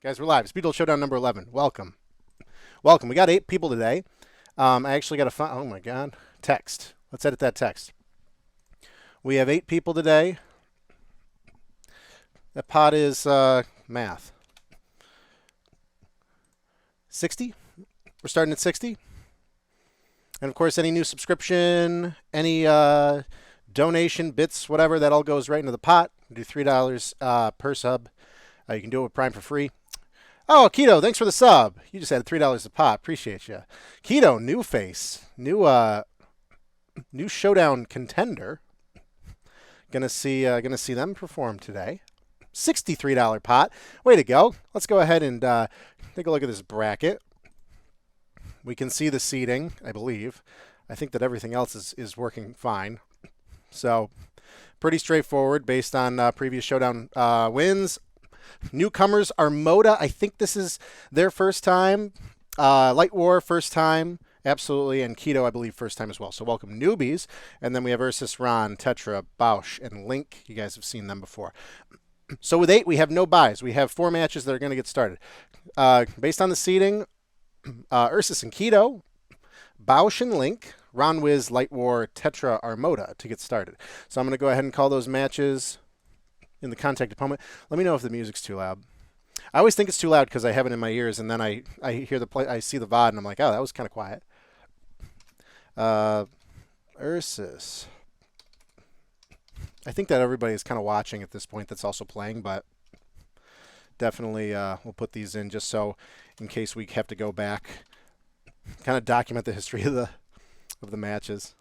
Guys, we're live. Speed Duel Showdown number 11. Welcome. Welcome. We got 8 people today. I actually got a oh my god, text. Let's edit that text. We have 8 people today. That pot is math. 60? We're starting at 60. And of course, any new subscription, any donation, bits, whatever, that all goes right into the pot. We do $3 per sub. You can do it with Prime for free. Oh, Keto, thanks for the sub. You just added $3 a pop. Appreciate you. Keto, new face, new Showdown contender. Gonna see them perform today. $63 pot. Way to go. Let's go ahead and take a look at this bracket. We can see the seating, I believe. I think that everything else is working fine. So, pretty straightforward based on previous Showdown wins. Newcomers are Moda. I think this is their first time. Light War, first time. Absolutely. And Keto, I believe, first time as well. So welcome, newbies. And then we have Ursus, Ron, Tetra, Bausch, and Link. You guys have seen them before. So with 8, we have no buys. We have 4 matches that are going to get started. Based on the seeding, Ursus and Keto, Bausch and Link, Ron Wiz, Light War, Tetra, Armoda to get started. So I'm going to go ahead and call those matches in the contact opponent. Let me know if the music's too loud. I always think it's too loud because I have it in my ears, and then I hear the play. I see the VOD, and I'm like, oh, that was kind of quiet. Ursus. I think that everybody is kind of watching at this point that's also playing, but definitely we'll put these in just so in case we have to go back, kind of document the history of the matches.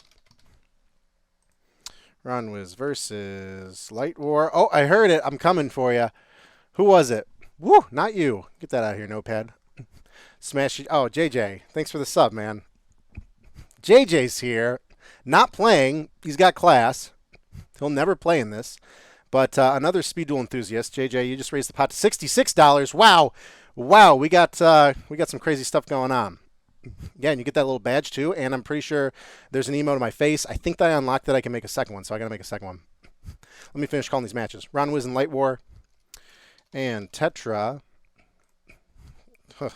Ron Wiz versus Light War. Oh, I heard it. I'm coming for you. Who was it? Woo, not you. Get that out of here, Notepad. Smash it. Oh, JJ. Thanks for the sub, man. JJ's here. Not playing. He's got class. He'll never play in this. But another Speed Duel enthusiast. JJ, you just raised the pot to $66. Wow. Wow, we got some crazy stuff going on. Yeah, and you get that little badge too, and I'm pretty sure there's an emote of my face. I think that I unlocked that I can make a second one, so I gotta make a second one. Let me finish calling these matches. Ron Wiz and Light War. And Tetra. Huh,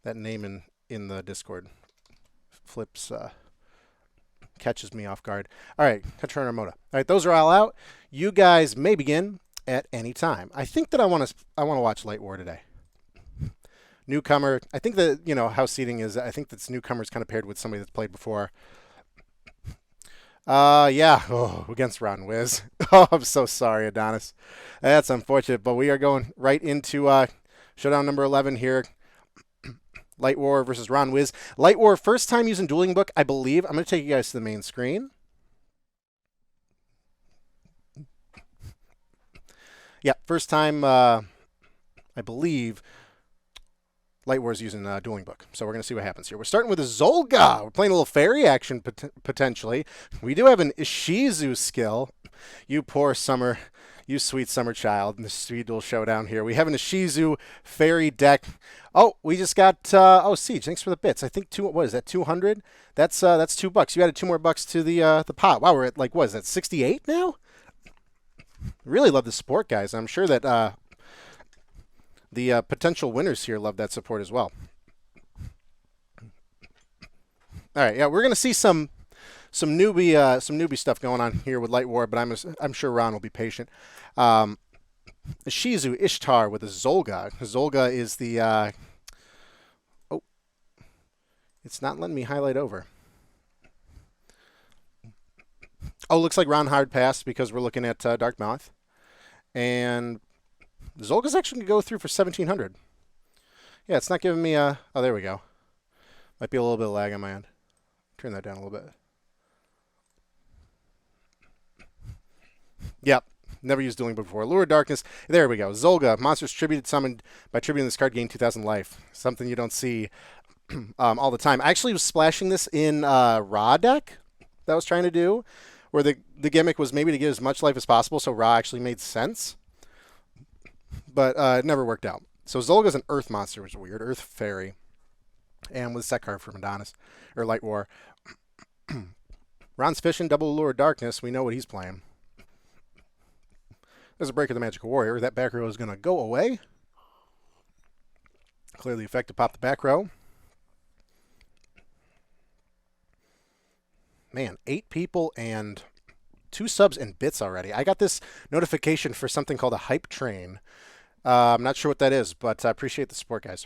that name in the Discord flips catches me off guard. Alright, Tetra and Armoda. Alright, those are all out. You guys may begin at any time. I think that I wanna watch Light War today. Newcomer, I think that, how seeding is, I think that's newcomers kind of paired with somebody that's played before. Yeah, against Ron Wiz. Oh, I'm so sorry, Adonis. That's unfortunate, but we are going right into Showdown number 11 here. Light War versus Ron Wiz. Light War, first time using Dueling Book, I believe. I'm going to take you guys to the main screen. Yeah, first time, I believe, Light War is using Dueling Book. So we're going to see what happens here. We're starting with a Zolga. We're playing a little fairy action, potentially. We do have an Ishizu skill. You poor summer, you sweet summer child in the Speed Duel Showdown here. We have an Ishizu fairy deck. Oh, we just got, Siege, thanks for the bits. I think, what is that, 200? That's $2. You added 2 more bucks to the pot. Wow, we're at, what is that, 68 now? Really love the support, guys. I'm sure that the potential winners here love that support as well. All right, yeah, we're gonna see some newbie stuff going on here with Light War, but I'm sure Ron will be patient. Shizu Ishtar with a Zolga. Zolga is the it's not letting me highlight over. Oh, looks like Ron hard passed because we're looking at Dark Mouth, and Zolga's actually going to go through for 1,700. Yeah, it's not giving me a... Oh, there we go. Might be a little bit of lag on my end. Turn that down a little bit. Yep. Never used Dueling before. Lure of Darkness. There we go. Zolga. Monsters tributed summoned by tributing this card gain 2,000 life. Something you don't see all the time. I actually was splashing this in Ra deck that I was trying to do, where the gimmick was maybe to get as much life as possible, so Ra actually made sense. But it never worked out. So Zolga's an Earth monster, which is weird. Earth Fairy. And with a set card from Adonis. Or Light War. Ron's fishing, double Lure of Darkness. We know what he's playing. There's a break of the Magical Warrior. That back row is going to go away. Clearly effective. Pop the back row. Man, 8 people and 2 subs and bits already. I got this notification for something called a hype train. I'm not sure what that is, but I appreciate the support, guys.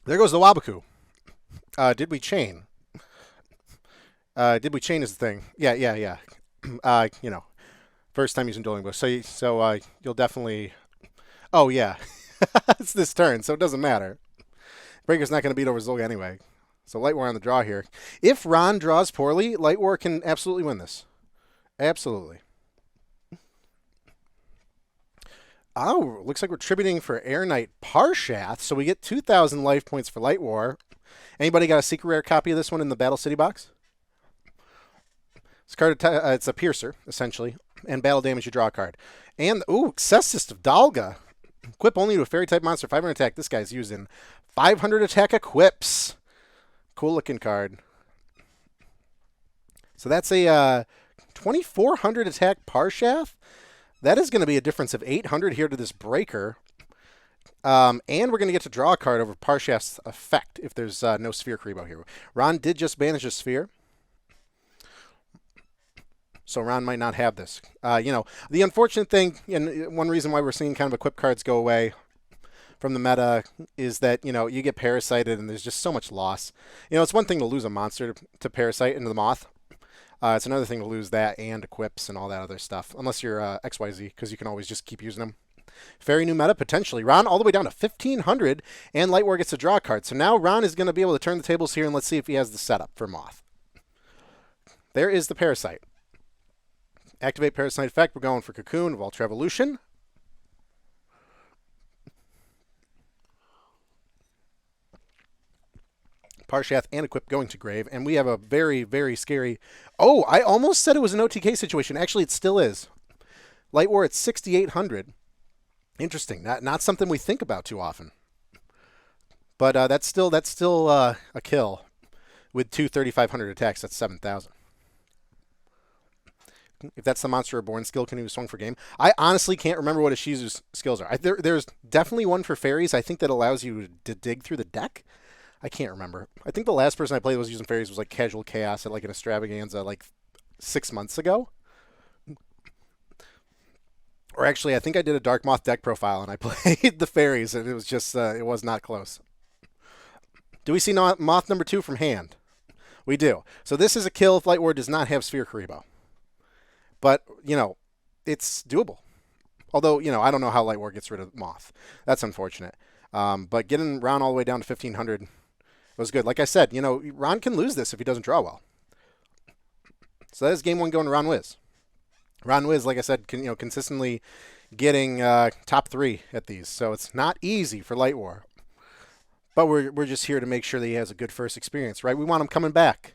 There goes the Wabaku. Did we chain? Did we chain is the thing? Yeah. You know, first time using dueling books. So you'll definitely. Oh yeah, it's this turn, so it doesn't matter. Breaker's not going to beat over Zolga anyway. So Light War on the draw here. If Ron draws poorly, Light War can absolutely win this. Absolutely. Oh, looks like we're tributing for Air Knight Parshath, so we get 2,000 life points for Light War. Anybody got a secret rare copy of this one in the Battle City box? This card, it's a Piercer, essentially, and battle damage, you draw a card. And, ooh, Cestus of Dalga. Equip only to a fairy-type monster, 500 attack. This guy's using 500 attack equips. Cool-looking card. So that's a 2,400 attack Parshath. That is going to be a difference of 800 here to this Breaker. And we're going to get to draw a card over Parshath's effect if there's no Sphere Kribo here. Ron did just banish a Sphere. So Ron might not have this. You know, the unfortunate thing, and one reason why we're seeing kind of equip cards go away from the meta is that, you know, you get parasited and there's just so much loss. You know, it's one thing to lose a monster to parasite into the Moth. It's another thing to lose that and equips and all that other stuff, unless you're XYZ, because you can always just keep using them. Very new meta, potentially. Ron all the way down to 1,500, and Light War gets a draw card. So now Ron is going to be able to turn the tables here, and let's see if he has the setup for Moth. There is the Parasite. Activate Parasite effect. We're going for Cocoon, Vault Revolution. Parshath and Equip going to Grave, and we have a very, very scary... Oh, I almost said it was an OTK situation. Actually, it still is. Light War at 6,800. Interesting. Not something we think about too often. But that's still a kill. With 2,500 attacks, that's 7,000. If that's the Monster Reborn skill, can he be swung for game? I honestly can't remember what Ishizu's skills are. There's definitely one for fairies, I think, that allows you to dig through the deck. I can't remember. I think the last person I played was using fairies was like Casual Chaos at like an Extravaganza like 6 months ago. Or actually, I think I did a Dark Moth deck profile and I played the fairies and it was just, it was not close. Do we see Moth number 2 from hand? We do. So this is a kill if Light War does not have Sphere Kuriboh. But, you know, it's doable. Although, you know, I don't know how Light War gets rid of Moth. That's unfortunate. But getting Ron all the way down to 1,500 was good. Like I said, you know, Ron can lose this if he doesn't draw well. So that is game 1 going to Ron Wiz. Ron Wiz, like I said, consistently getting top 3 at these. So it's not easy for Light War. But we're just here to make sure that he has a good first experience, right? We want him coming back.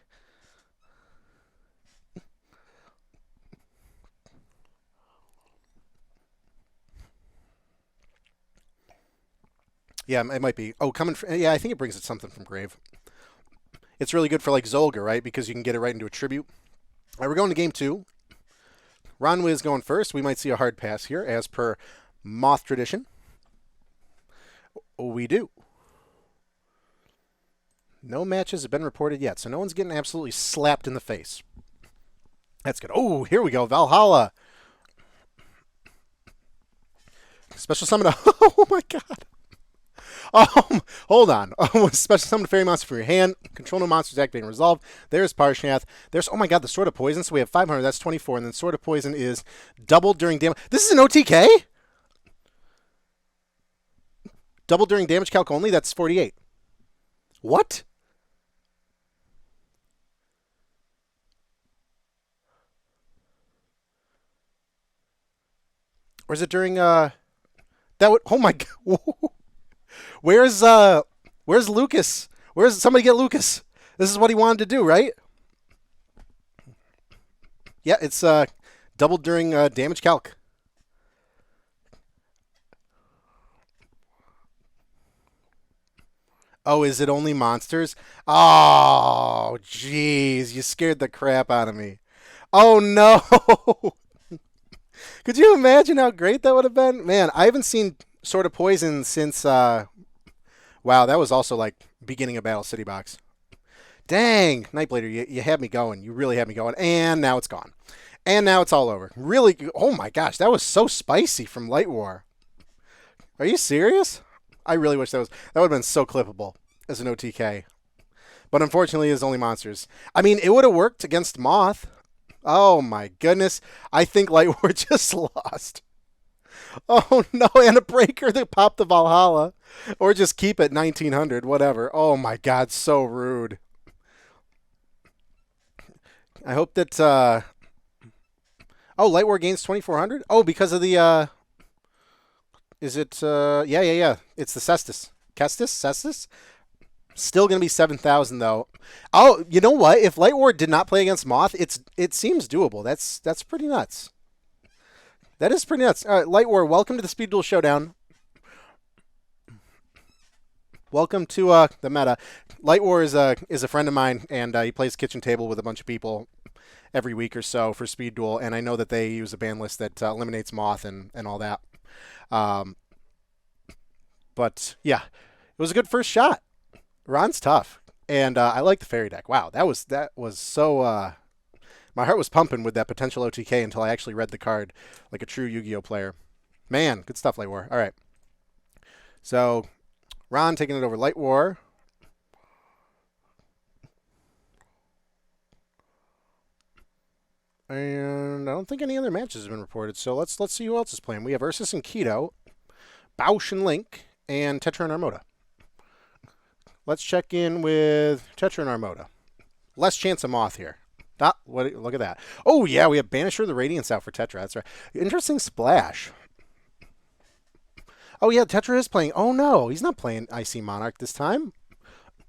Yeah, it might be. Oh, yeah, I think it brings it something from Grave. It's really good for like Zolga, right? Because you can get it right into a tribute. All right, we're going to game 2. Ron Wiz going first. We might see a hard pass here, as per Moth tradition. We do. No matches have been reported yet, so no one's getting absolutely slapped in the face. That's good. Oh, here we go. Valhalla. Special summon. Oh, my God. Hold on. Special summon fairy monster for your hand. Control no monsters activating resolve. There's Parshath. There's, oh my God, the Sword of Poison. So we have 500. That's 24. And then Sword of Poison is doubled during damage. This is an OTK? Double during damage calc only? That's 48. What? Or is it during, that would, oh my God. Where's Lucas? Where's somebody get Lucas? This is what he wanted to do, right? Yeah, it's doubled during damage calc. Oh, is it only monsters? Oh, jeez, you scared the crap out of me. Oh no! Could you imagine how great that would have been? Man, I haven't seen Sword of Poison since Wow, that was also like beginning of Battle City Box. Dang, Nightblader, you had me going. You really had me going. And now it's gone. And now it's all over. Really, oh my gosh, that was so spicy from Light War. Are you serious? I really wish that would have been so clippable as an OTK. But unfortunately, it's only monsters. I mean, it would have worked against Moth. Oh my goodness. I think Light War just lost. Oh no, and a breaker that popped the Valhalla. Or just keep it 1900, whatever. Oh my god, so rude. I hope that oh, Light War gains 2400? Oh, because of the is it yeah. It's the Cestus. Cestus? Still going to be 7,000 though. Oh, you know what? If Light War did not play against Moth, it seems doable. That's pretty nuts. That is pretty nuts. All right, Light War, welcome to the Speed Duel Showdown. Welcome to the meta. Light War is a friend of mine, and he plays kitchen table with a bunch of people every week or so for Speed Duel, and I know that they use a ban list that eliminates Moth and all that. But yeah, it was a good first shot. Ron's tough, and I like the fairy deck. Wow, that was so. My heart was pumping with that potential OTK until I actually read the card like a true Yu-Gi-Oh player. Man, good stuff, Light War. All right, so Ron taking it over Light War. And I don't think any other matches have been reported. So let's see who else is playing. We have Ursus and Keto, Bausch and Link, and Tetra and Armada. Let's check in with Tetra and Armada. Less chance of Moth here. Look at that. Oh, yeah, we have Banisher the Radiance out for Tetra. That's right. Interesting splash. Oh, yeah, Tetra is playing. Oh, no, he's not playing Icy Monarch this time.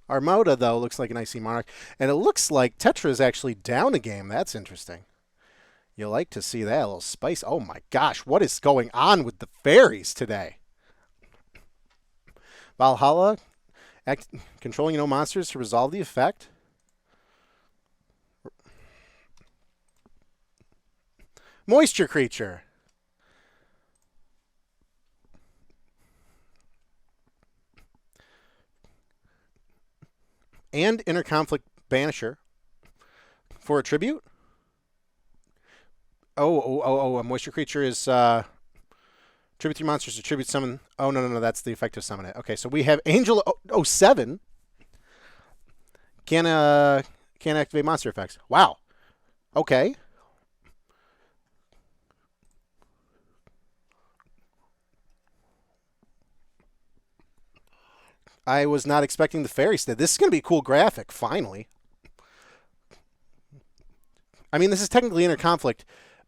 Armada, though, looks like an Icy Monarch. And it looks like Tetra is actually down a game. That's interesting. You like to see that, a little spice. Oh, my gosh, what is going on with the fairies today? Valhalla, controlling no monsters to resolve the effect. Moisture Creature. And Interconflict Banisher for a tribute. Oh, a Moisture Creature is tribute 3 monsters to tribute summon. Oh, no, that's the effect to summon it. Okay, so we have Angel 07. Can activate monster effects. Wow. Okay. I was not expecting the fairy stat. This is going to be a cool graphic, finally. I mean, this is technically Interconflict,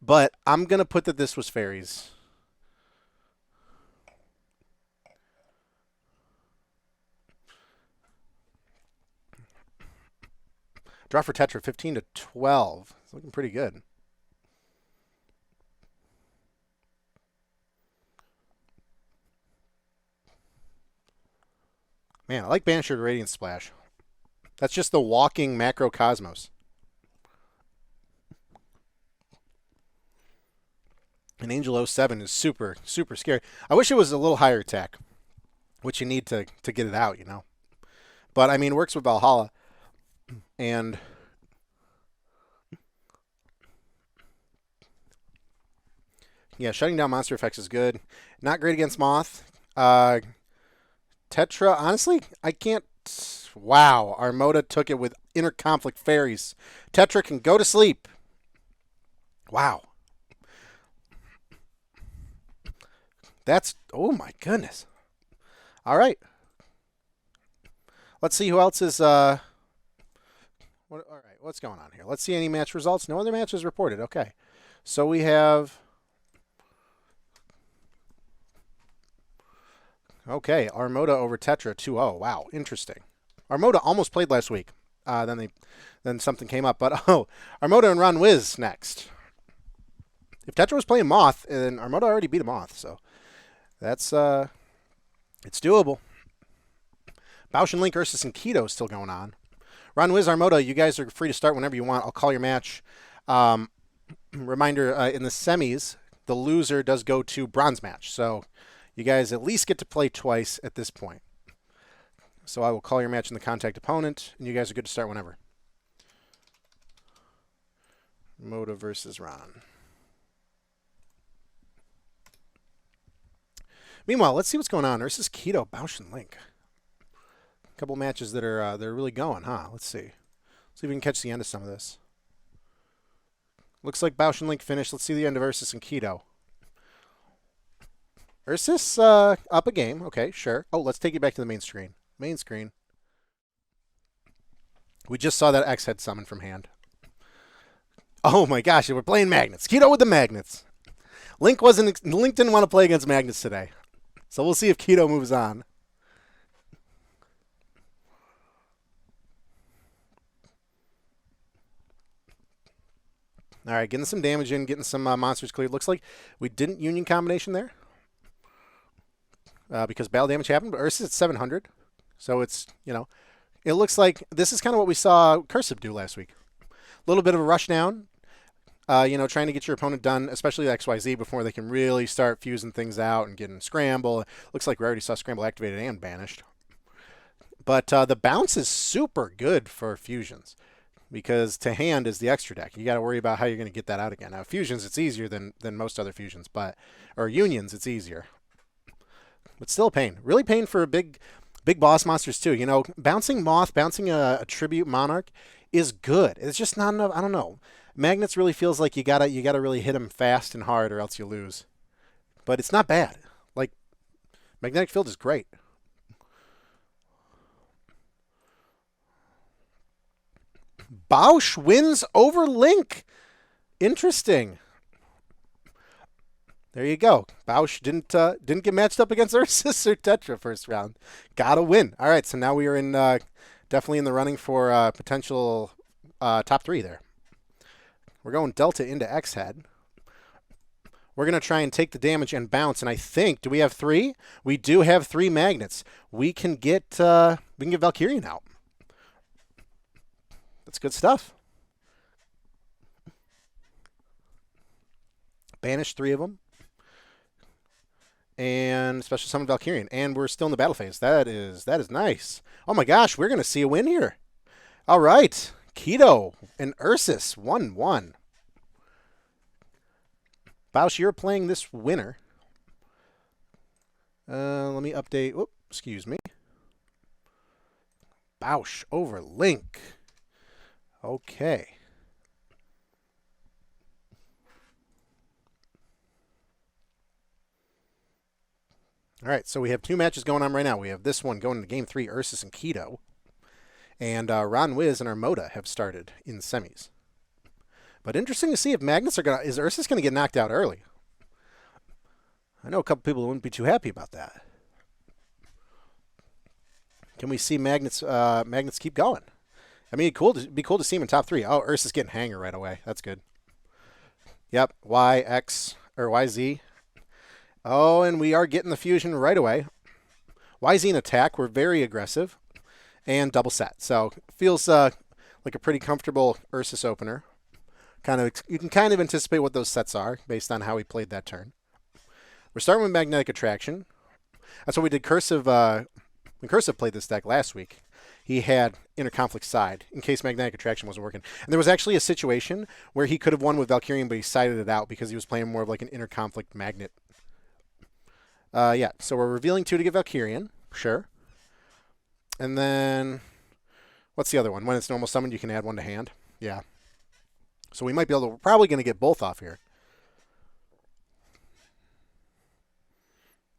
but I'm going to put that this was fairies. Draw for Tetra, 15 to 12. It's looking pretty good. Man, I like Banisher to Radiant Splash. That's just the walking macrocosmos. And Angel 07 is super, super scary. I wish it was a little higher attack, which you need to get it out, you know. But, I mean, it works with Valhalla. And yeah, shutting down monster effects is good. Not great against Moth. Tetra, honestly, I can't. Wow, Armada took it with Interconflict Fairies. Tetra can go to sleep. Wow. That's, oh my goodness. All right. Let's see who else is, all right, what's going on here? Let's see any match results. No other matches reported. Okay. So we have, okay, Armada over Tetra 2-0. Wow, interesting. Armada almost played last week. Then something came up. But, oh, Armada and Ron Wiz next. If Tetra was playing Moth, then Armada already beat a Moth. So that's, it's doable. Bausch and Link, Ursus, and Keto still going on. Ron Wiz, Armada, you guys are free to start whenever you want. I'll call your match. Reminder, in the semis, the loser does go to bronze match. So you guys at least get to play twice at this point. So I will call your match in the contact opponent, and you guys are good to start whenever. Moda versus Ron. Meanwhile, let's see what's going on. Versus Keto, Bausch, and Link. A couple matches that are they're really going, huh? Let's see. See if we can catch the end of some of this. Looks like Bausch and Link finished. Let's see the end of Ursus and Keto. Ursus up a game. Okay, sure. Oh, let's take you back to the main screen. Main screen. We just saw that X head summon from hand. Oh my gosh, we're playing Magnets. Keto with the Magnets. Link didn't want to play against Magnets today. So we'll see if Keto moves on. All right, getting some damage in, getting some monsters cleared. Looks like we didn't union combination there because battle damage happened, but Ursus at 700. So it's, it looks like this is kind of what we saw Cursive do last week. A little bit of a rush down, trying to get your opponent done, especially the XYZ, before they can really start fusing things out and getting Scramble. Looks like we already saw Scramble activated and banished. But the bounce is super good for fusions, because to hand is the extra deck. You got to worry about how you're going to get that out again. Now, fusions, it's easier than most other fusions, or unions, it's easier. But still a pain. Really pain for big boss monsters, too. Bouncing Moth, bouncing a Tribute Monarch is good. It's just not enough. I don't know. Magnets really feels like you gotta really hit them fast and hard, or else you lose. But it's not bad. Like, Magnetic Field is great. Bausch wins over Link. Interesting. There you go. Bausch didn't get matched up against Ursus or Tetra first round. Gotta win. All right, so now we are in definitely in the running for potential top 3 there. We're going Delta into X head. We're going to try and take the damage and bounce, and I think, do we have 3? We do have 3 magnets. We can get Valkyrian out. That's good stuff. Banish 3 of them. And special summon Valkyrian. And we're still in the battle phase. That is nice. Oh my gosh, we're going to see a win here. All right. Keto and Ursus 1-1. Bausch, you're playing this winner. Let me update. Whoop, excuse me. Bausch over Link. Okay. All right, so we have 2 matches going on right now. We have this one going into Game 3, Ursus and Keto. And Ron Wiz and Armoda have started in semis. But interesting to see if Magnets is Ursus going to get knocked out early? I know a couple people wouldn't be too happy about that. Can we see Magnets keep going? I mean, it'd be cool to see him in top 3. Oh, Ursus getting Hanger right away. That's good. Yep, Y, X, or YZ. Oh, and we are getting the fusion right away. YZ in attack. We're very aggressive. And double set. So, feels like a pretty comfortable Ursus opener. You can kind of anticipate what those sets are based on how he played that turn. We're starting with Magnetic Attraction. That's what we did Cursive. When Cursive played this deck last week, he had Interconflict side in case Magnetic Attraction wasn't working. And there was actually a situation where he could have won with Valkyrian, but he sided it out because he was playing more of like an Interconflict Magnet. Yeah, so we're revealing 2 to get Valkyrian. Sure. And then, what's the other one? When it's normal summoned, you can add 1 to hand. Yeah. So we might be able to, we're probably going to get both off here.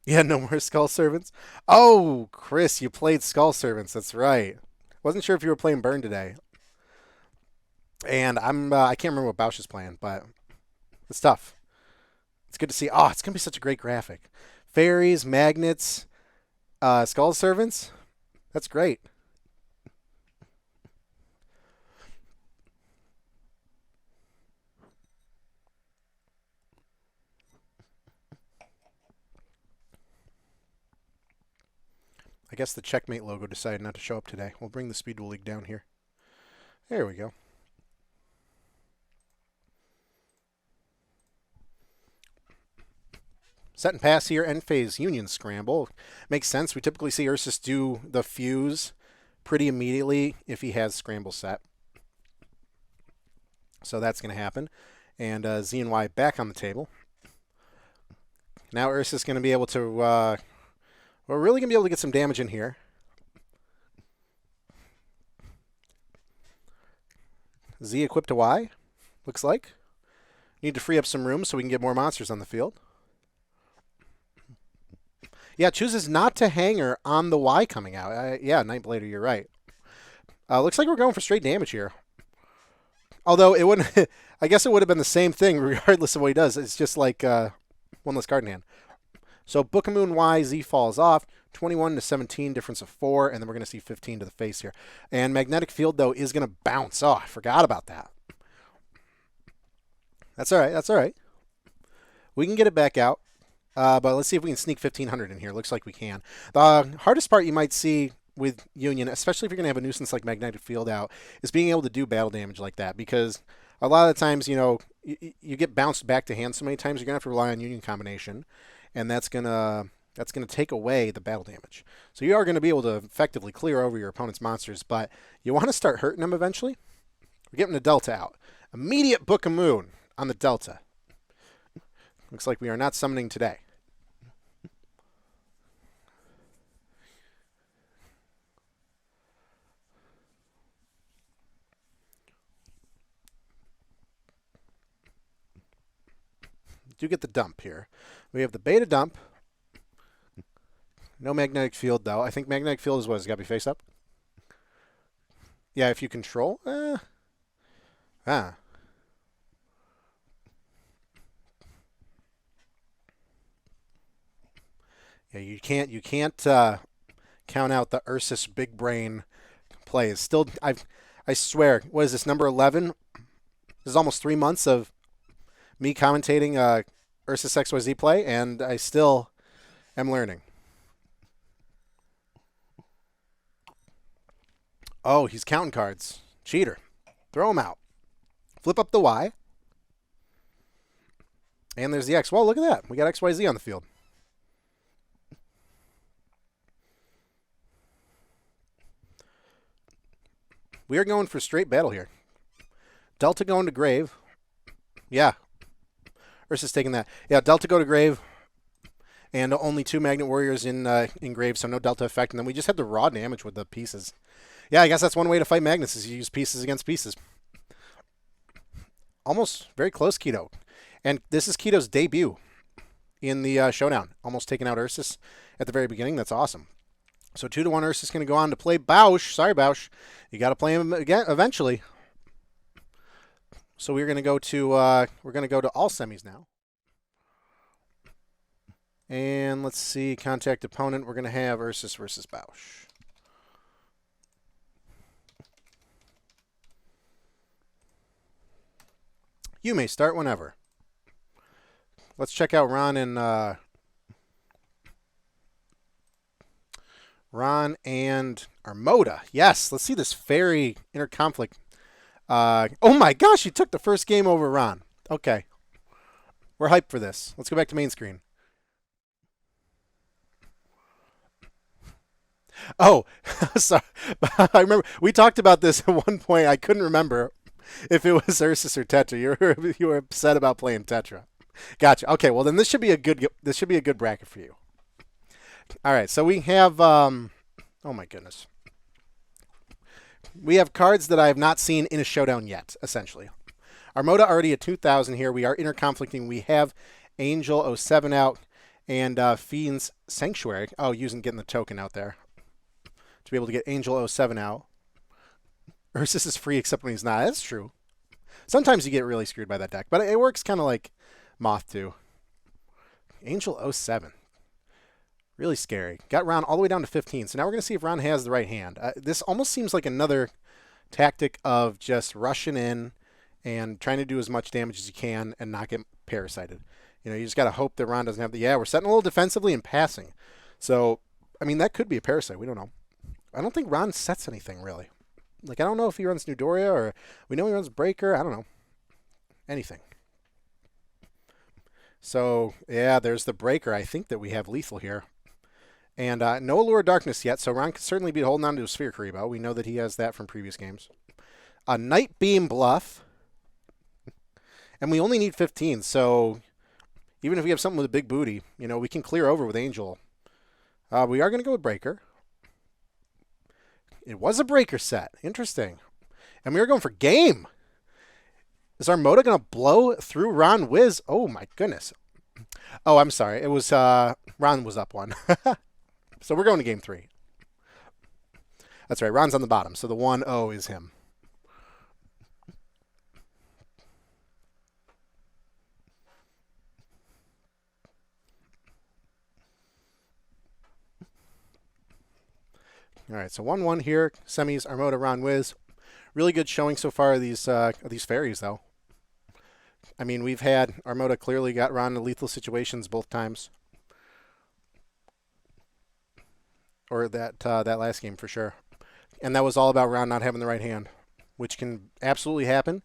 Yeah, no more Skull Servants. Oh, Chris, you played Skull Servants. That's right. Wasn't sure if you were playing Burn today. And I can't remember what Bausch is playing, but it's tough. It's good to see. Oh, it's going to be such a great graphic. Fairies, Magnets, Skull Servants. That's great. I guess the Checkmate logo decided not to show up today. We'll bring the Speed Duel League down here. There we go. Set and pass here, end phase Union Scramble. Makes sense. We typically see Ursus do the fuse pretty immediately if he has Scramble set. So that's going to happen. And Z and Y back on the table. Now Ursus is going to be able to, we're really going to be able to get some damage in here. Z equipped to Y, looks like. Need to free up some room so we can get more monsters on the field. Yeah, chooses not to hanger on the Y coming out. Yeah, Nightblader, you're right. Looks like we're going for straight damage here. Although it wouldn't, I guess it would have been the same thing regardless of what he does. It's just like one less card in hand. So Book of Moon Y, Z falls off. 21 to 17, difference of 4, and then we're going to see 15 to the face here. And Magnetic Field, though, is going to bounce. Oh, I forgot about that. That's all right. That's all right. We can get it back out. But let's see if we can sneak 1,500 in here. Looks like we can. The hardest part you might see with Union, especially if you're going to have a nuisance like Magnetic Field out, is being able to do battle damage like that. Because a lot of the times, you know, you get bounced back to hand so many times, you're going to have to rely on Union combination. And that's going to take away the battle damage. So you are going to be able to effectively clear over your opponent's monsters, but you want to start hurting them eventually. We're getting the Delta out. Immediate Book of Moon on the Delta. Looks like we are not summoning today. Do get the dump here. We have the beta dump. No Magnetic Field, though. I think Magnetic Field is what? It's got to be face up? Yeah, if you control. Yeah, you can't count out the Ursus big brain plays. Still, I swear, what is this, number 11? This is almost 3 months of me commentating Ursus XYZ play, and I still am learning. Oh, he's counting cards. Cheater. Throw him out. Flip up the Y. And there's the X. Well, look at that. We got XYZ on the field. We are going for straight battle here. Delta going to grave. Yeah. Ursus taking that. Yeah, Delta go to grave. And only 2 Magnet Warriors in grave, so no Delta effect. And then we just had the raw damage with the pieces. Yeah, I guess that's one way to fight Magnets is you use pieces against pieces. Almost very close, Keto. And this is Keto's debut in the Showdown. Almost taking out Ursus at the very beginning. That's awesome. So 2-1 Ursus going to go on to play Bausch. Sorry, Bausch. You got to play him again eventually. So we're going to go to all semis now. And let's see, contact opponent. We're going to have Ursus versus Bausch. You may start whenever. Let's check out Ron and Armada. Yes, let's see this fairy interconflict. Oh my gosh, you took the first game over Ron. Okay. We're hyped for this. Let's go back to main screen. Oh, sorry. I remember we talked about this at one point. I couldn't remember if it was Ursus or Tetra. You were upset about playing Tetra. Gotcha. Okay, well then this should be a good bracket for you. All right, so we have oh my goodness. We have cards that I have not seen in a Showdown yet, essentially. Armada already at 2,000 here. We are interconflicting. We have Angel 07 out and Fiend's Sanctuary. Oh, getting the token out there to be able to get Angel 07 out. Ursus is free except when he's not. That's true. Sometimes you get really screwed by that deck, but it works kind of like Moth too. Angel 07. Really scary. Got Ron all the way down to 15. So now we're going to see if Ron has the right hand. This almost seems like another tactic of just rushing in and trying to do as much damage as you can and not get parasited. You know, you just got to hope that Ron doesn't have the... Yeah, we're setting a little defensively and passing. So, I mean, that could be a parasite. We don't know. I don't think Ron sets anything, really. Like, I don't know if he runs Newdoria or... We know he runs Breaker. I don't know. Anything. So, yeah, there's the breaker. I think that we have lethal here. And no Allure of Darkness yet, so Ron could certainly be holding on to a Sphere Karibo. We know that he has that from previous games. A Night Beam Bluff. And we only need 15, so even if we have something with a big booty, we can clear over with Angel. We are going to go with Breaker. It was a Breaker set. Interesting. And we are going for Game. Is Armada going to blow through Ron Wiz? Oh, my goodness. Oh, I'm sorry. It was Ron was up one. So we're going to game 3. That's right. Ron's on the bottom, so the 1-0 is him. All right, so 1-1 here. Semis, Armada, Ron Wiz. Really good showing so far of these fairies, though. I mean, we've had Armada clearly got Ron in lethal situations both times. Or that last game for sure. And that was all about Ron not having the right hand, which can absolutely happen.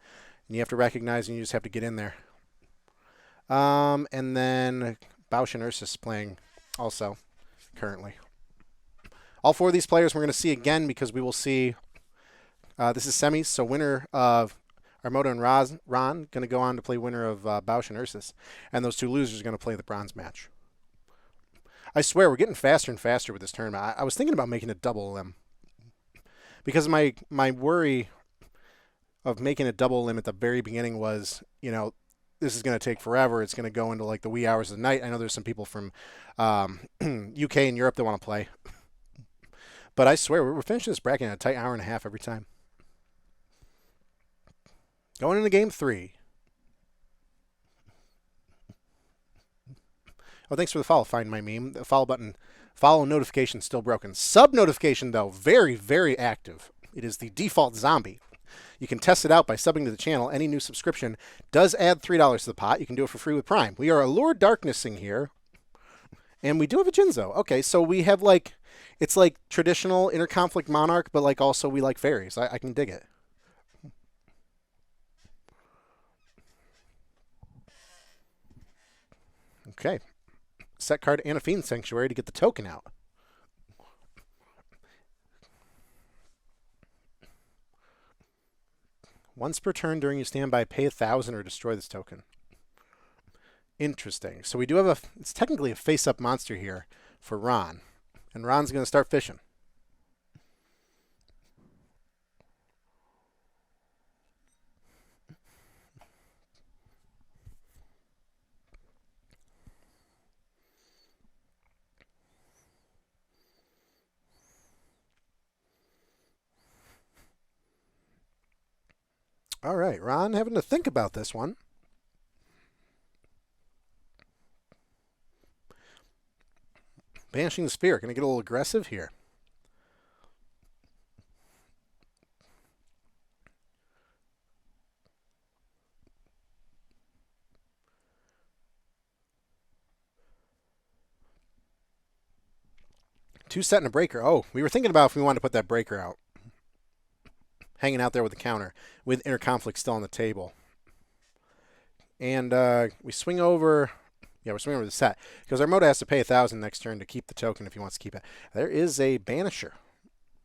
And you have to recognize and you just have to get in there. And then Bausch and Ursus playing also currently. All 4 of these players we're going to see again because we will see, this is semis, so winner of Armada and Ron going to go on to play winner of Bausch and Ursus. And those 2 losers are going to play the bronze match. I swear, we're getting faster and faster with this tournament. I was thinking about making a double limb. Because my worry of making a double limb at the very beginning was, this is going to take forever. It's going to go into like the wee hours of the night. I know there's some people from UK and Europe that want to play. But I swear, we're finishing this bracket in a tight hour and a half every time. Going into game 3. Oh, thanks for the follow. Find my meme. The follow button. Follow notification still broken. Sub notification, though, very, very active. It is the default zombie. You can test it out by subbing to the channel. Any new subscription does add $3 to the pot. You can do it for free with Prime. We are Allure Darknessing here. And we do have a Jinzo. Okay, so we have it's like traditional Interconflict Monarch, but also we like fairies. I can dig it. Okay. Set card and a Fiend Sanctuary to get the token out. Once per turn during your standby, pay 1,000 or destroy this token. Interesting. So we do have it's technically a face-up monster here for Ron. And Ron's going to start fishing. All right, Ron having to think about this one. Banishing the Sphere. Going to get a little aggressive here. Two set and a breaker. Oh, we were thinking about if we wanted to put that breaker out. Hanging out there with the counter with Interconflict still on the table. And we swing over. Yeah, we're swinging over the set because Armada has to pay 1,000 next turn to keep the token if he wants to keep it. There is a Banisher.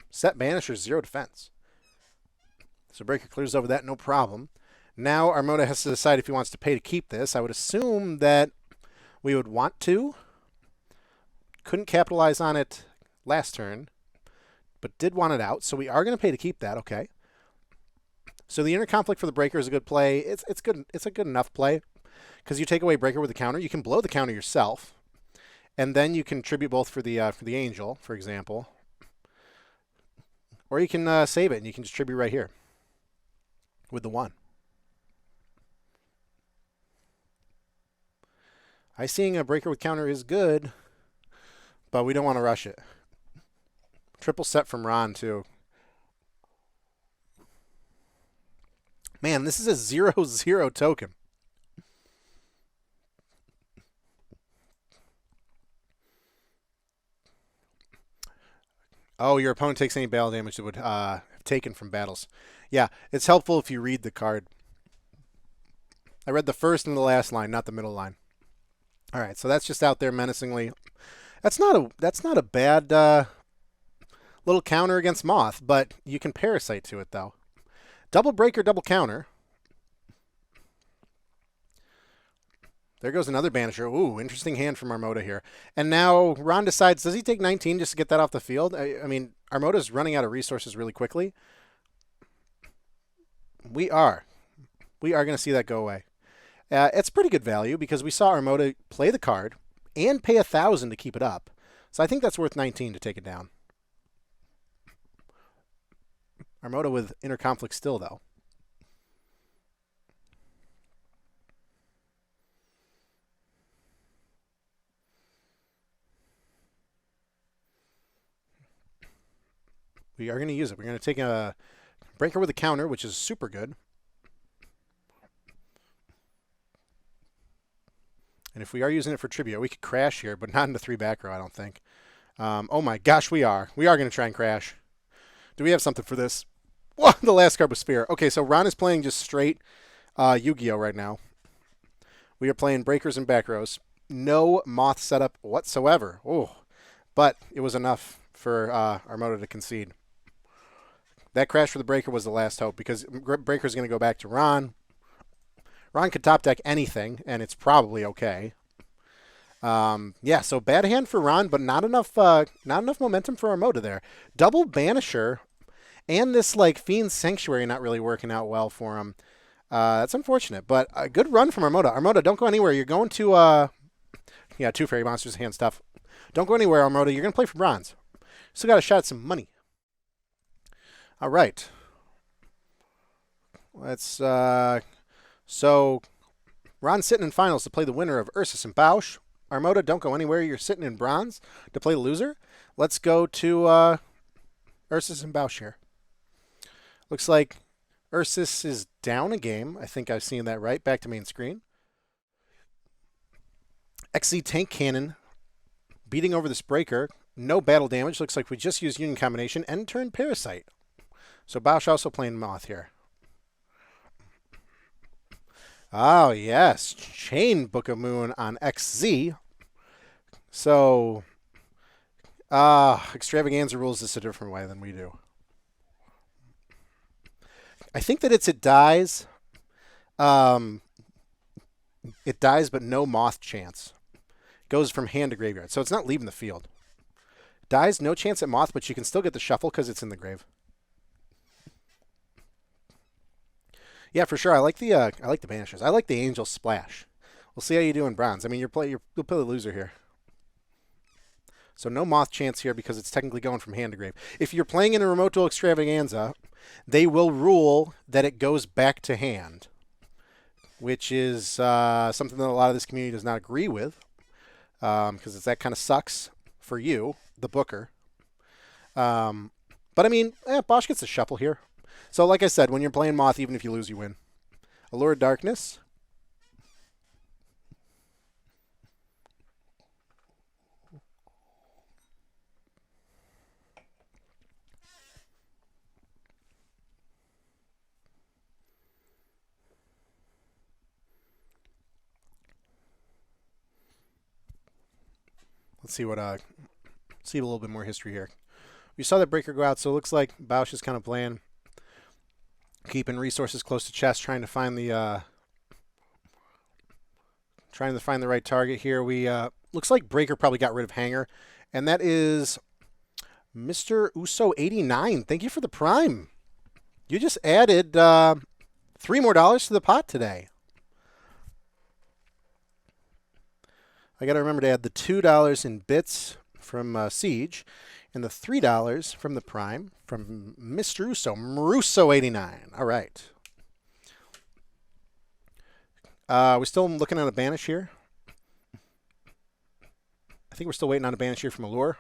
Set Banisher, 0 defense. So Breaker clears over that, no problem. Now Armada has to decide if he wants to pay to keep this. I would assume that we would want to. Couldn't capitalize on it last turn, but did want it out. So we are going to pay to keep that. Okay. So the Interconflict for the Breaker is a good play. It's good. It's a good enough play because you take away Breaker with the counter. You can blow the counter yourself, and then you can tribute both for the Angel, for example, or you can save it and you can just tribute right here with the 1. I seeing a Breaker with counter is good, but we don't want to rush it. Triple set from Ron too. Man, this is a 0/0 token. Oh, your opponent takes any battle damage that would have taken from battles. Yeah, it's helpful if you read the card. I read the first and the last line, not the middle line. All right, so that's just out there menacingly. That's not a bad little counter against Moth, but you can Parasite to it though. Double breaker, double counter. There goes another Banisher. Ooh, interesting hand from Armada here. And now Ron decides, does he take 19 just to get that off the field? I mean, Armada's running out of resources really quickly. We are. We are going to see that go away. It's pretty good value because we saw Armada play the card and pay 1,000 to keep it up. So I think that's worth 19 to take it down. Armada with inner conflict still, though. We are going to use it. We're going to take a breaker with a counter, which is super good. And if we are using it for tribute, we could crash here, but not in the 3 back row, I don't think. Oh my gosh, we are. We are going to try and crash. Do we have something for this? Whoa, the last card was Sphere. Okay, so Ron is playing just straight Yu-Gi-Oh right now. We are playing breakers and back rows. No Moth setup whatsoever. Oh, but it was enough for Armada to concede. That crash for the breaker was the last hope because breaker's going to go back to Ron. Ron could top deck anything, and it's probably okay. Yeah, so bad hand for Ron, but not enough momentum for Armada there. Double Banisher, and this like Fiend's Sanctuary not really working out well for him. That's unfortunate, but a good run from Armada. Armada, don't go anywhere. You're going to yeah, 2 Fairy Monsters hand stuff. Don't go anywhere, Armada. You're going to play for bronze. Still got a shot at some money. All right. Let's so Ron's sitting in finals to play the winner of Ursus and Bausch. Armada, don't go anywhere. You're sitting in bronze to play the loser. Let's go to Ursus and Bausch here. Looks like Ursus is down a game. I think I've seen that right. Back to main screen. XZ Tank Cannon beating over this breaker. No battle damage. Looks like we just used Union Combination and turned Parasite. So Bausch also playing Moth here. Oh, yes. Chain Book of Moon on XZ. So, Extravaganza rules this a different way than we do. I think that it dies. It dies, but no Moth chance. Goes from hand to graveyard. So it's not leaving the field. Dies, no chance at Moth, but you can still get the shuffle because it's in the grave. Yeah, for sure. I like the Banishers. I like the Angel Splash. We'll see how you do in bronze. I mean, you'll play the loser here. So no Moth chance here because it's technically going from hand to grave. If you're playing in a Remote Duel Extravaganza, they will rule that it goes back to hand, which is something that a lot of this community does not agree with because that kind of sucks for you, the booker. But I mean, Bosch gets a shuffle here. So like I said, when you're playing Moth, even if you lose, you win. Allure of Darkness. Let's see see a little bit more history here. We saw that breaker go out, so it looks like Bausch is kind of playing, keeping resources close to chest, trying to find the right target here. We looks like breaker probably got rid of hanger, and that is Mr. Uso 89. Thank you for the prime. You just added $3 more to the pot today. I got to remember to add the $2 in bits from Siege and the $3 from the Prime from Mr. Russo, Russo89. All right. We're still looking at a banish here. I think we're still waiting on a banish here from Allure.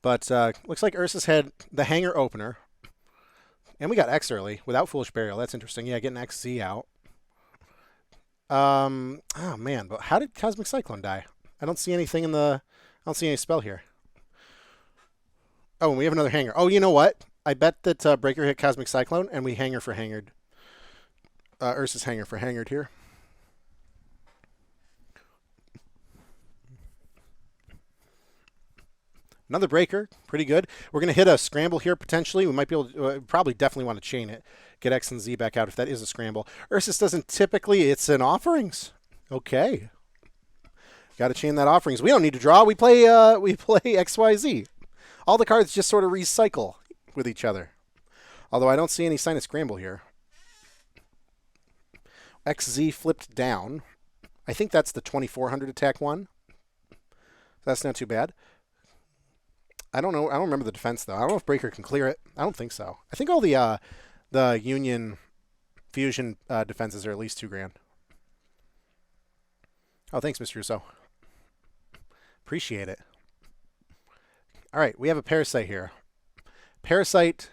But looks like Ursus had the hanger opener. And we got X early without Foolish Burial. That's interesting. Yeah, getting XZ out. Oh man, but how did Cosmic Cyclone die? I don't see anything in the. I don't see any spell here. Oh, and we have another hanger. Oh, you know what? I bet that Breaker hit Cosmic Cyclone, and we hanger for hangered. Ursus hanger for hangered here. Another breaker, pretty good. We're going to hit a scramble here potentially. We might be able to, probably definitely want to chain it. Get X and Z back out if that is a scramble. Ursus doesn't typically, it's an offerings. Okay. Got to chain that offerings. We don't need to draw. We play XYZ. All the cards just sort of recycle with each other. Although I don't see any sign of scramble here. XZ flipped down. I think that's the 2400 attack one. That's not too bad. I don't know. I don't remember the defense though. I don't know if Breaker can clear it. I don't think so. I think all the Union Fusion defenses are at least $2,000. Oh, thanks, Mr. Russo. Appreciate it. All right, we have a Parasite here. Parasite,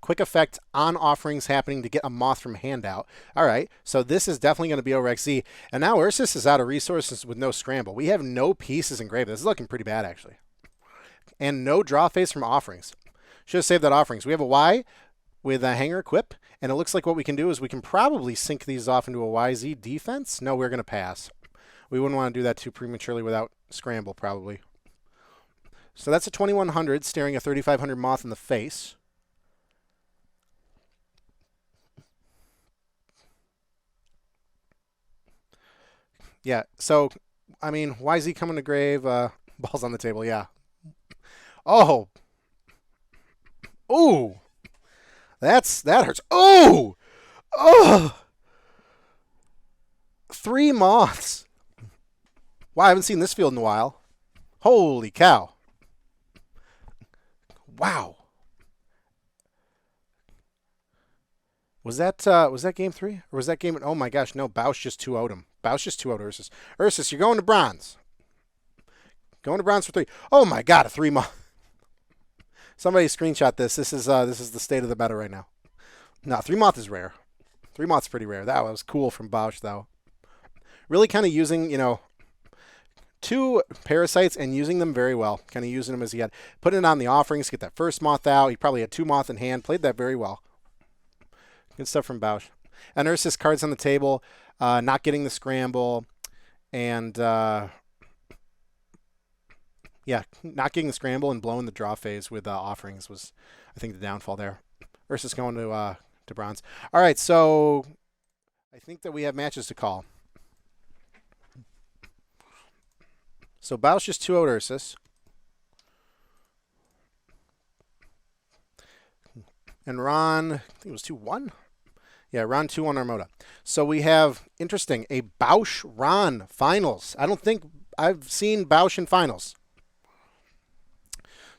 quick effect on offerings happening to get a Moth from handout. All right, so this is definitely going to be over XZ. And now Ursus is out of resources with no scramble. We have no pieces engraved. This is looking pretty bad, actually. And no draw phase from offerings. Should have saved that offerings. We have a Y with a hanger equip, and it looks like what we can do is we can probably sink these off into a YZ defense. No, we're going to pass. We wouldn't want to do that too prematurely without scramble, probably. So that's a 2100 staring a 3500 Moth in the face. Yeah, so, I mean, YZ coming to grave, balls on the table, yeah. Oh. Ooh. That hurts. Oh. Oh. 3 Moths. Wow, I haven't seen this field in a while. Holy cow. Wow. Was that game 3? Or was that game... Oh my gosh, no, Bausch just 2-0'd him. Bausch just 2-0'd Ursus. Ursus, you're going to bronze. Going to bronze for 3. Oh my god, a 3 Moth. Somebody screenshot this. This is the state of the meta right now. No, 3 Moth is rare. 3 Moth's pretty rare. That was cool from Bausch, though. Really kind of using, 2 Parasites and using them very well. Kind of using them as he had. Putting it on the offerings to get that first Moth out. He probably had 2 Moth in hand. Played that very well. Good stuff from Bausch. And Ursus cards on the table. Not getting the scramble. And... yeah, not getting the scramble and blowing the draw phase with offerings was, I think, the downfall there. Ursus going to bronze. All right, so I think that we have matches to call. So Bausch just 2-0'd Ursus. And Ron, I think it was 2-1. Yeah, Ron 2-1 Armada. So we have, interesting, a Bausch-Ron finals. I don't think I've seen Bausch in finals.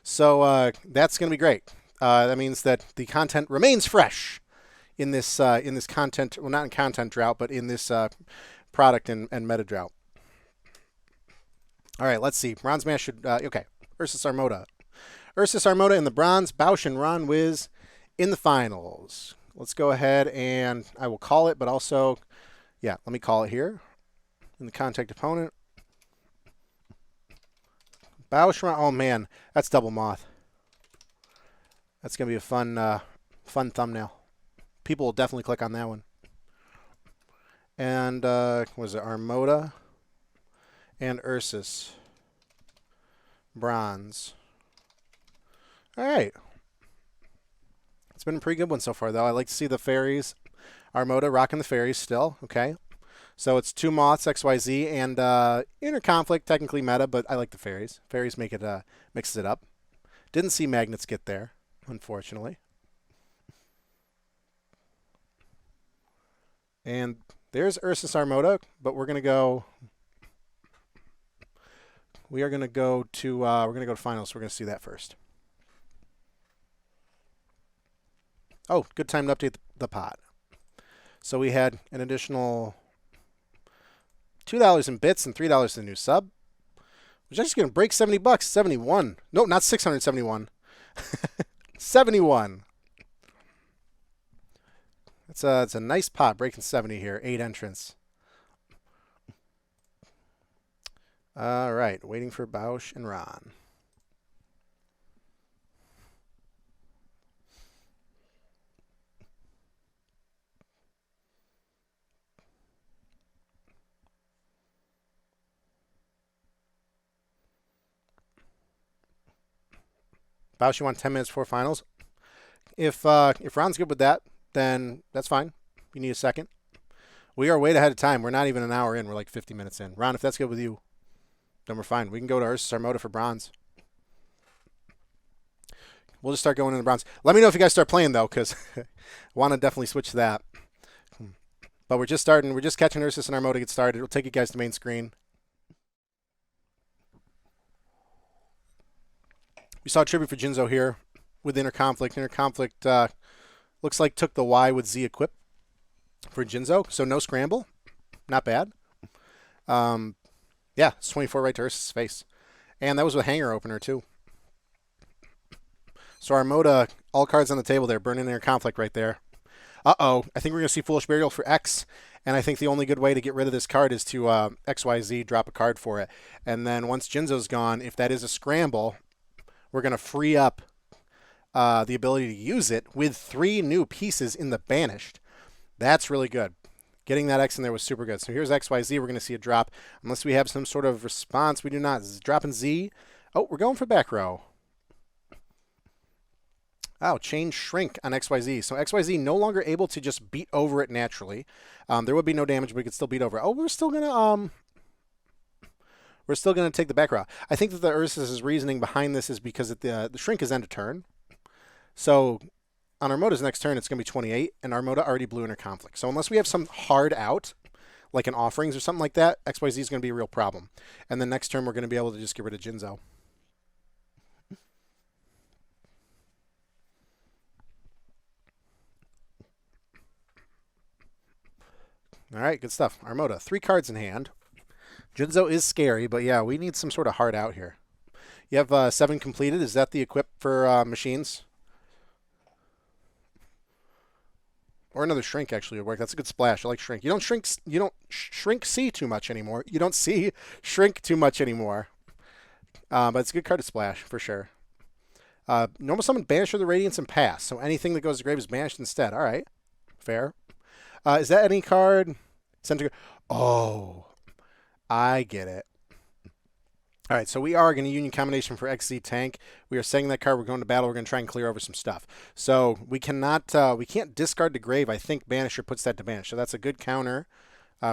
So that's going to be great. That means that the content remains fresh in this content, well, not in content drought, but in this product and meta drought. All right, let's see. Bronze Mash should, okay. Ursus Armada. Ursus Armada in the bronze. Bausch and Ron Wiz in the finals. Let's go ahead and I will call it, but also, yeah, let me call it here. In the contact opponent. Bausch, oh man, that's double Moth. That's gonna be a fun thumbnail. People will definitely click on that one. And was it Armada and Ursus bronze? All right, it's been a pretty good one so far, though. I like to see the fairies, Armada rocking the fairies still. Okay. So it's 2 Moths, XYZ, and Inner Conflict, technically meta, but I like the fairies. Fairies make it mixes it up. Didn't see magnets get there, unfortunately. And there's Ursus Armada, but we're gonna go. We are gonna go to finals. So we're gonna see that first. Oh, good time to update the pot. So we had an additional $2 in bits and $3 in the new sub. Which I'm just going to break $70. 71. No, not 671. 71. It's a nice pot, breaking 70 here. 8 entrants. All right, waiting for Bausch and Ron. Bausch, you want 10 minutes before finals? If Ron's good with that, then that's fine. You need a second. We are way ahead of time. We're not even an hour in. We're like 50 minutes in. Ron, if that's good with you, then we're fine. We can go to Ursus Armada for bronze. We'll just start going into bronze. Let me know if you guys start playing, though, because I want to definitely switch to that. But we're just starting. We're just catching Ursus and Armada to get started. We'll take you guys to main screen. We saw a tribute for Jinzo here with Interconflict. Interconflict looks like took the Y with Z equip for Jinzo, so no scramble. Not bad. Yeah, it's 24 right to Ursus' face. And that was with Hanger Opener, too. So Armada, all cards on the table there, burning Interconflict right there. Uh-oh, I think we're going to see Foolish Burial for X, and I think the only good way to get rid of this card is to XYZ, drop a card for it. And then once Jinzo's gone, if that is a scramble, we're going to free up the ability to use it with 3 new pieces in the Banished. That's really good. Getting that X in there was super good. So here's XYZ. We're going to see a drop. Unless we have some sort of response, we do not. Dropping Z. Oh, we're going for back row. Oh, change shrink on XYZ. So XYZ no longer able to just beat over it naturally. There would be no damage, but we could still beat over it. Oh, we're still gonna take the back row. I think that the Ursus' reasoning behind this is because the shrink is end of turn. So on Armada's next turn, it's going to be 28, and Armada already blew Interconflict. So unless we have some hard out, like an Offerings or something like that, XYZ is going to be a real problem. And then next turn, we're going to be able to just get rid of Jinzo. All right, good stuff. Armada, 3 cards in hand. Jinzo is scary, but yeah, we need some sort of hard out here. You have 7 completed. Is that the equip for machines? Or another shrink actually would work. That's a good splash. I like shrink. You don't shrink C too much anymore. You don't see shrink too much anymore. But it's a good card to splash for sure. Normal summon, banish the Radiance and pass. So anything that goes to grave is banished instead. All right, fair. Is that any card? Oh, I get it. All right, so we are going to Union Combination for XZ Tank. We are setting that card. We're going to battle. We're going to try and clear over some stuff. So we can't discard the grave. I think Banisher puts that to banish. So that's a good counter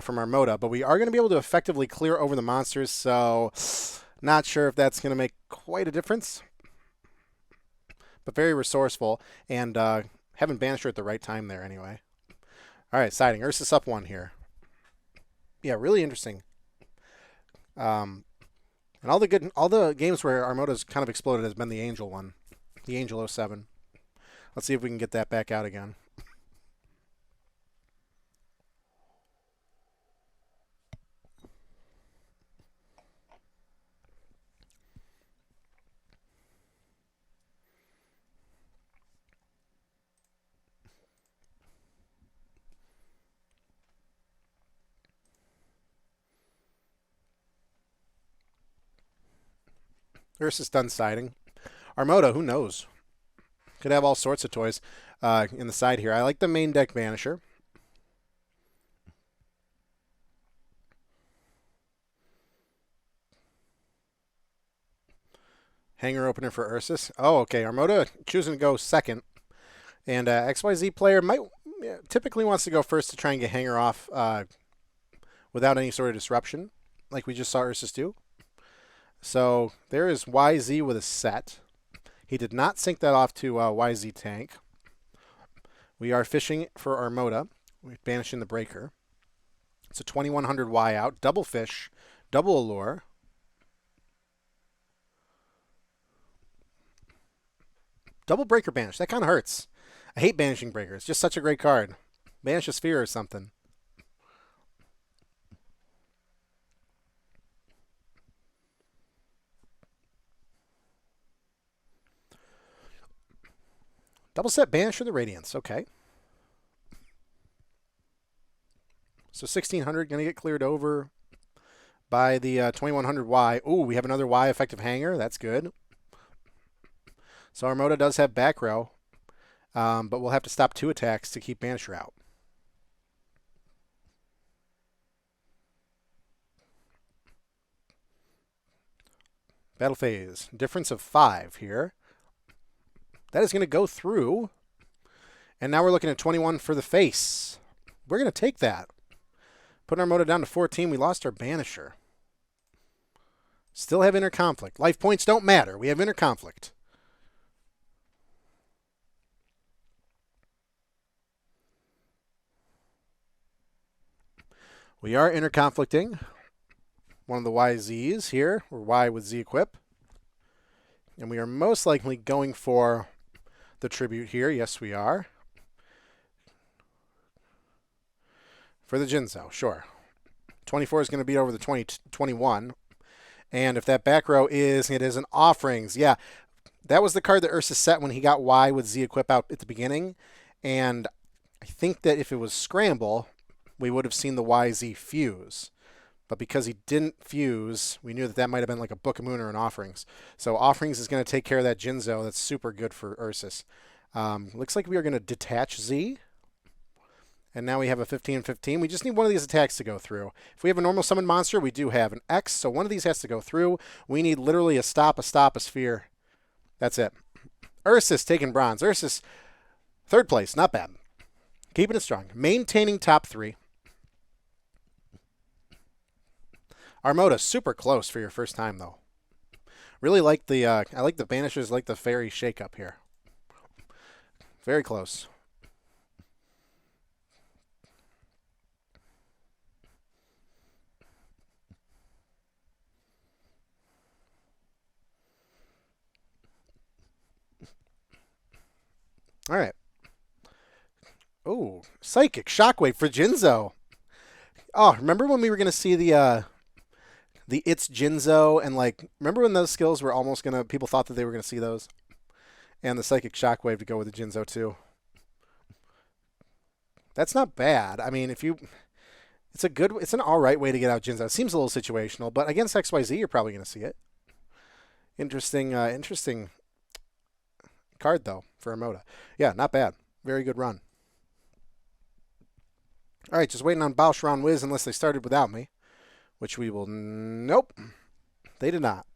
from Armada. But we are going to be able to effectively clear over the monsters. So not sure if that's going to make quite a difference. But very resourceful. And having Banisher at the right time there anyway. All right, siding. Ursus up 1 here. Yeah, really interesting. And all the games where Armada's kind of exploded has been the Angel one, the Angel 07. Let's see if we can get that back out again. Ursus done siding. Armada, who knows? Could have all sorts of toys in the side here. I like the main deck Banisher. Hanger Opener for Ursus. Oh, okay. Armada choosing to go second. And XYZ player typically wants to go first to try and get Hanger off without any sort of disruption, like we just saw Ursus do. So there is YZ with a set. He did not sync that off to YZ Tank. We are fishing for Armada. We're banishing the Breaker. It's a 2100 Y out. Double fish. Double allure. Double Breaker banish. That kind of hurts. I hate banishing Breaker. It's just such a great card. Banish a Sphere or something. Double set Banish or the Radiance. Okay. So 1600 going to get cleared over by the 2100 Y. Ooh, we have another Y effective hanger. That's good. So Armada does have back row, but we'll have to stop 2 attacks to keep Banisher out. Battle phase. Difference of 5 here. That is going to go through. And now we're looking at 21 for the face. We're going to take that. Putting our Moto down to 14. We lost our Banisher. Still have inner conflict. Life points don't matter. We have inner conflict. We are inner conflicting. One of the YZs here, or Y with Z equip. And we are most likely going for the tribute here. Yes, we are. For the Jinzo, sure. 24 is going to beat over the 21. And if that back row is, it is an offerings. Yeah, that was the card that Ursus set when he got Y with Z equip out at the beginning. And I think that if it was scramble, we would have seen the YZ fuse. But because he didn't fuse, we knew that that might have been like a Book of Moon or an offerings. So offerings is going to take care of that Jinzo. That's super good for Ursus. Looks like we are going to detach Z. And now we have a 15-15. We just need one of these attacks to go through. If we have a normal summon monster, we do have an X. So one of these has to go through. We need literally a stop, a sphere. That's it. Ursus taking bronze. Ursus, third place. Not bad. Keeping it strong. Maintaining top 3. Armada, super close for your first time, though. Really like the, I like the Banishers, like the Fairy shake-up here. Very close. All right. Oh, Psychic Shockwave for Jinzo. Oh, remember when we were going to see the It's Jinzo and like, remember when those skills were almost going to, people thought that they were going to see those? And the Psychic Shockwave to go with the Jinzo too. That's not bad. I mean, if you, it's an all right way to get out Jinzo. It seems a little situational, but against XYZ, you're probably going to see it. Interesting card though for Emoda. Yeah, not bad. Very good run. All right, just waiting on Bausch Ron Wiz unless they started without me, which we will. Nope, they did not.